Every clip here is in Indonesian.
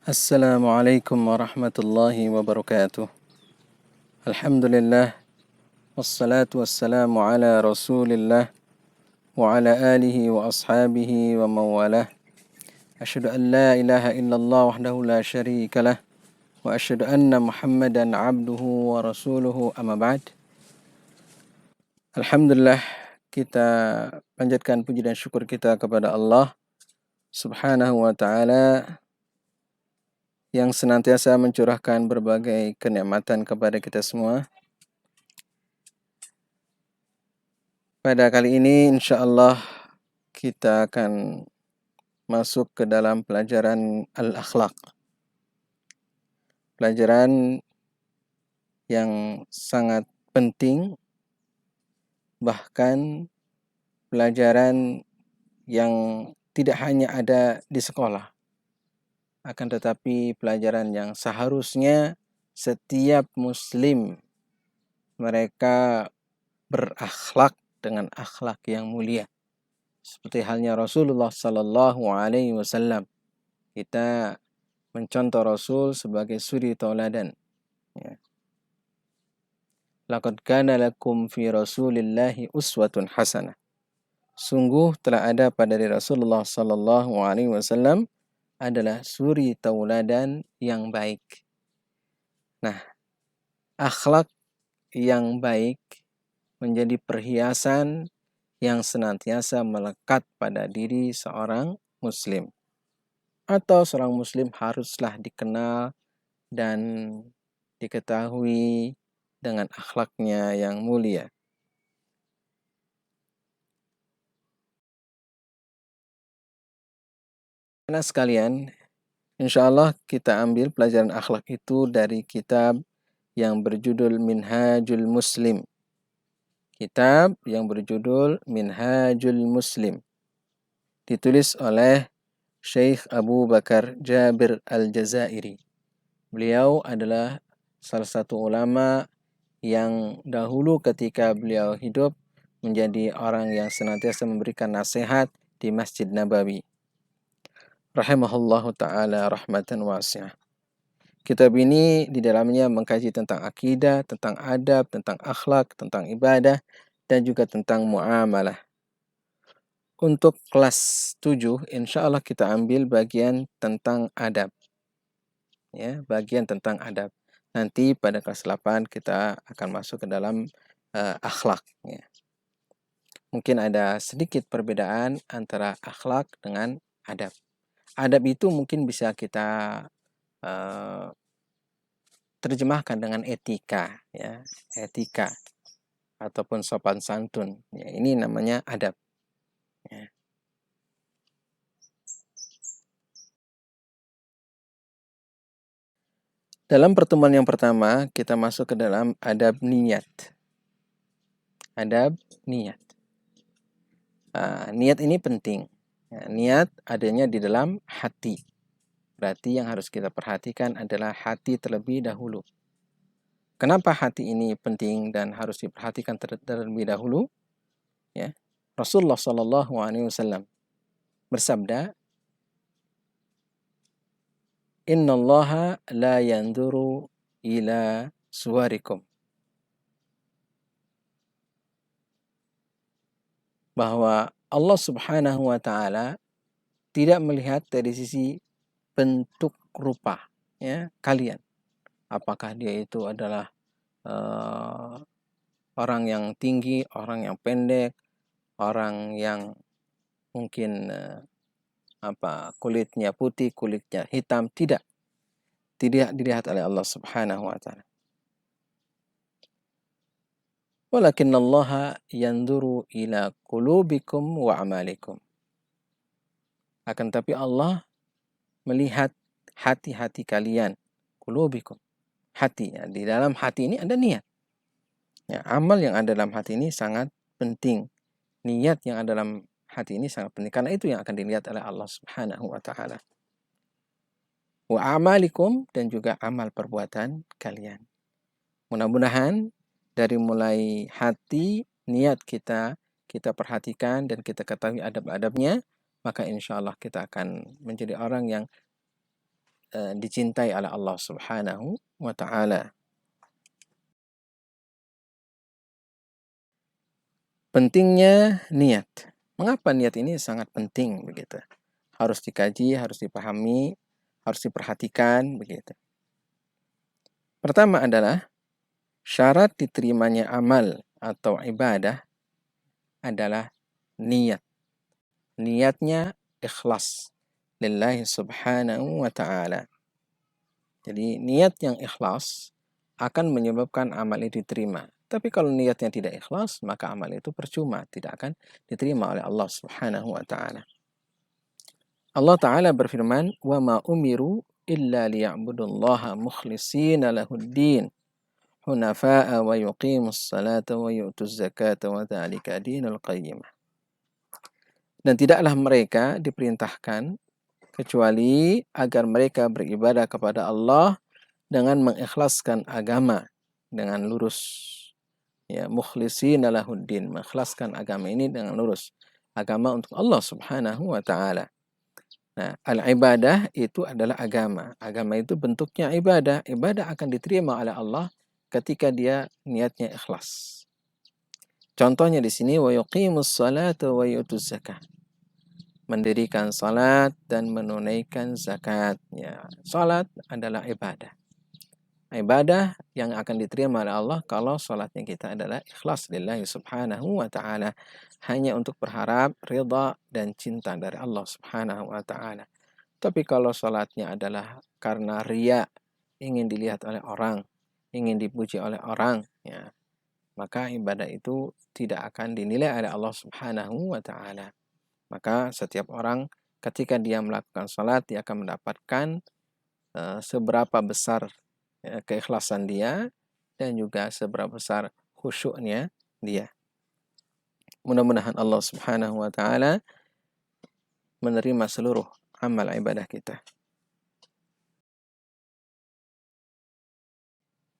Assalamualaikum warahmatullahi wabarakatuh. Alhamdulillah, wassalatu wassalamu ala rasulillah wa ala alihi wa ashabihi wa mawalah. Asyhadu an la ilaha illallah wahdahu la syarika lah wa asyhadu anna Muhammadan abduhu wa rasuluhu amma ba'd. Alhamdulillah, kita panjatkan puji dan syukur kita kepada Allah Subhanahu wa taala yang senantiasa mencurahkan berbagai kenikmatan kepada kita semua. Pada kali ini insya Allah kita akan masuk ke dalam pelajaran al-akhlaq. Pelajaran yang sangat penting, bahkan pelajaran yang tidak hanya ada di sekolah, akan tetapi pelajaran yang seharusnya setiap muslim mereka berakhlak dengan akhlak yang mulia. Seperti halnya Rasulullah Sallallahu Alaihi Wasallam. Kita mencontoh Rasul sebagai suri tauladan. Ya. Laqad kana lakum fi Rasulillahi uswatun hasanah. Sungguh telah ada pada diri Rasulullah Sallallahu Alaihi Wasallam adalah suri tauladan yang baik. Nah, akhlak yang baik menjadi perhiasan yang senantiasa melekat pada diri seorang muslim. Atau seorang muslim haruslah dikenal dan diketahui dengan akhlaknya yang mulia. Karena sekalian, insya Allah kita ambil pelajaran akhlak itu dari kitab yang berjudul Minhajul Muslim. Kitab yang berjudul Minhajul Muslim. Ditulis oleh Syekh Abu Bakar Jabir Al-Jazairi. Beliau adalah salah satu ulama yang dahulu ketika beliau hidup menjadi orang yang senantiasa memberikan nasihat di Masjid Nabawi. Rahimahullahu ta'ala rahmatan wasi'ah. Kitab ini di dalamnya mengkaji tentang akidah, tentang adab, tentang akhlak, tentang ibadah, dan juga tentang muamalah. Untuk kelas 7, insya Allah kita ambil bagian tentang adab. Ya, bagian tentang adab. Nanti pada kelas 8 kita akan masuk ke dalam akhlak. Ya. Mungkin ada sedikit perbedaan antara akhlak dengan adab. Adab itu mungkin bisa kita terjemahkan dengan etika, ya, etika ataupun sopan santun. Ya, ini namanya adab. Ya. Dalam pertemuan yang pertama, kita masuk ke dalam adab niat. Adab niat. Niat ini penting. Ya, niat adanya di dalam hati. Berarti yang harus kita perhatikan adalah hati terlebih dahulu. Kenapa hati ini penting dan harus diperhatikan terlebih dahulu? Ya. Rasulullah Shallallahu Alaihi Wasallam bersabda, Innallaha la yanduru ila suwarikum. Bahwa Allah Subhanahu wa taala tidak melihat dari sisi bentuk rupa, ya, kalian. Apakah dia itu adalah orang yang tinggi, orang yang pendek, orang yang mungkin kulitnya putih, kulitnya hitam, tidak dilihat oleh Allah Subhanahu wa taala. Walakinallaha yanduru ila qulubikum wa amalikum. Akan tapi Allah melihat hati-hati kalian, qulubikum, hati. Ya, di dalam hati ini ada niat. Ya, amal yang ada dalam hati ini sangat penting. Niat yang ada dalam hati ini sangat penting. Karena itu yang akan dilihat oleh Allah Subhanahu wa taala. Wa amalikum, dan juga amal perbuatan kalian. Mudah-mudahan dari mulai hati, niat kita perhatikan dan kita ketahui adab-adabnya, maka insya Allah kita akan menjadi orang yang dicintai oleh Allah Subhanahu wa Ta'ala. Pentingnya niat. Mengapa niat ini sangat penting begitu? Harus dikaji, harus dipahami, harus diperhatikan begitu. Pertama adalah syarat diterimanya amal atau ibadah adalah niat. Niatnya ikhlas lillahi subhanahu wa ta'ala. Jadi niat yang ikhlas akan menyebabkan amal itu diterima. Tapi kalau niatnya tidak ikhlas, maka amal itu percuma, tidak akan diterima oleh Allah Subhanahu wa Ta'ala. Allah Ta'ala berfirman, "Wa ma umiru illa liya'budullaha mukhlishina lahuddin, hunafa'a wa yuqimus salata wa yu'tuz zakata wa dzalika dinul qayyimah." Dan tidaklah mereka diperintahkan kecuali agar mereka beribadah kepada Allah dengan mengikhlaskan agama dengan lurus. Ya, mukhlishina lahuddin, mengikhlaskan agama ini dengan lurus. Agama untuk Allah Subhanahu wa Ta'ala. Nah, al-ibadah itu adalah agama. Agama itu bentuknya ibadah. Ibadah akan diterima oleh Allah ketika dia niatnya ikhlas. Contohnya di sini, wa yuqimus salata wa yu'tuz zakah. Mendirikan salat dan menunaikan zakat. Ya, salat adalah ibadah. Ibadah yang akan diterima oleh Allah kalau salatnya kita adalah ikhlas lillahi subhanahu wa ta'ala. Hanya untuk berharap ridha dan cinta dari Allah subhanahu wa ta'ala. Tapi kalau salatnya adalah karena riya, ingin dilihat oleh orang, ingin dipuji oleh orang, ya, maka ibadah itu tidak akan dinilai oleh Allah subhanahu wa ta'ala. Maka setiap orang ketika dia melakukan salat, dia akan mendapatkan seberapa besar keikhlasan dia dan juga seberapa besar khusyuknya dia. Mudah-mudahan Allah Subhanahu wa Ta'ala menerima seluruh amal ibadah kita.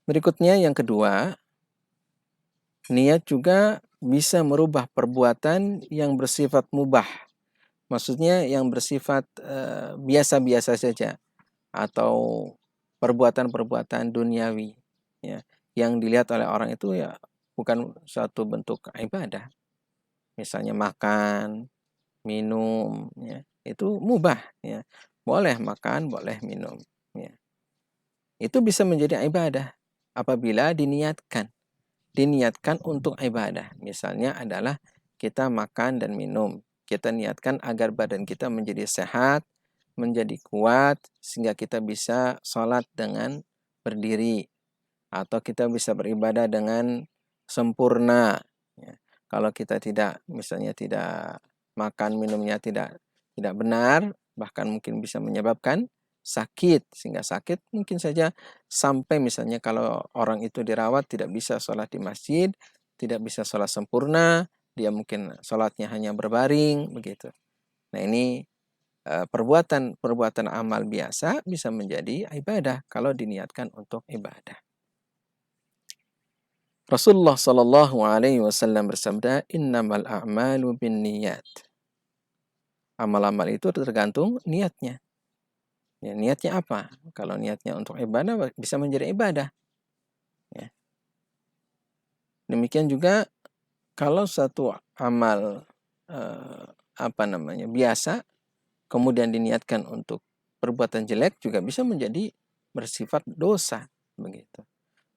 Berikutnya yang kedua, niat juga bisa merubah perbuatan yang bersifat mubah. Maksudnya yang bersifat biasa-biasa saja atau perbuatan-perbuatan duniawi, ya, yang dilihat oleh orang itu ya bukan suatu bentuk ibadah. Misalnya makan, minum, ya, itu mubah, ya. Boleh makan, boleh minum, ya. Itu bisa menjadi ibadah apabila diniatkan untuk ibadah. Misalnya adalah kita makan dan minum, kita niatkan agar badan kita menjadi sehat, menjadi kuat, sehingga kita bisa sholat dengan berdiri, atau kita bisa beribadah dengan sempurna. Ya. Kalau kita misalnya tidak makan minumnya tidak benar, bahkan mungkin bisa menyebabkan sakit, sehingga sakit mungkin saja sampai misalnya kalau orang itu dirawat tidak bisa sholat di masjid, tidak bisa sholat sempurna, dia mungkin sholatnya hanya berbaring, begitu. Nah ini perbuatan amal biasa bisa menjadi ibadah kalau diniatkan untuk ibadah. Rasulullah Shallallahu Alaihi Wasallam bersabda, "Innamal a'malu binniyat." Amal-amal itu tergantung niatnya. Ya, niatnya apa? Kalau niatnya untuk ibadah bisa menjadi ibadah. Ya. Demikian juga kalau satu amal biasa, kemudian diniatkan untuk perbuatan jelek juga bisa menjadi bersifat dosa, begitu.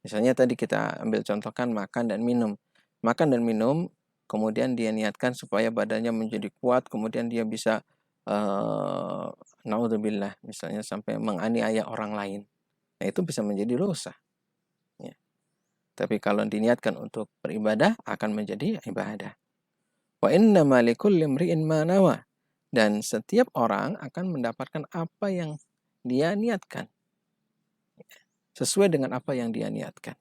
Misalnya tadi kita ambil contohkan makan dan minum. Makan dan minum, kemudian dia niatkan supaya badannya menjadi kuat, kemudian dia bisa naudzubillah, misalnya sampai menganiaya orang lain. Nah, itu bisa menjadi dosa. Ya. Tapi kalau diniatkan untuk beribadah, akan menjadi ibadah. Wa innama likulli imri'in ma nawa. Dan setiap orang akan mendapatkan apa yang dia niatkan. Sesuai dengan apa yang dia niatkan.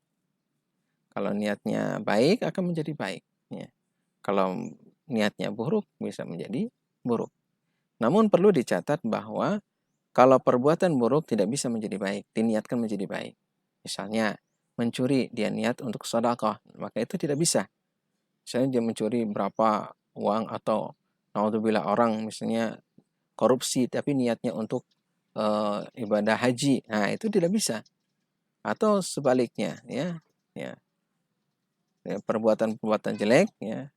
Kalau niatnya baik akan menjadi baik. Ya. Kalau niatnya buruk bisa menjadi buruk. Namun perlu dicatat bahwa kalau perbuatan buruk tidak bisa menjadi baik, diniatkan menjadi baik. Misalnya mencuri, dia niat untuk sedekah, maka itu tidak bisa. Misalnya dia mencuri berapa uang atau naudzubillah orang misalnya korupsi, tapi niatnya untuk ibadah haji. Nah, itu tidak bisa. Atau sebaliknya, ya, ya, perbuatan-perbuatan jelek, ya,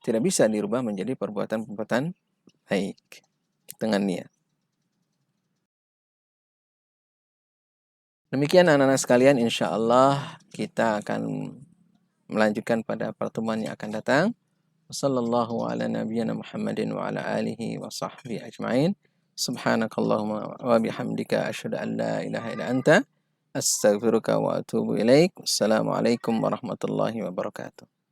tidak bisa dirubah menjadi perbuatan-perbuatan baik dengan niat. Demikian anak-anak sekalian, insya Allah kita akan melanjutkan pada pertemuan yang akan datang. Wassallallahu ala nabiyyina Muhammadin wa ala alihi wa sahbihi ajma'in. Subhanakallahumma wa bihamdika asyhadu an la ilaha illa anta astaghfiruka wa atubu ilaik. Wassalamualaikum warahmatullahi wabarakatuh.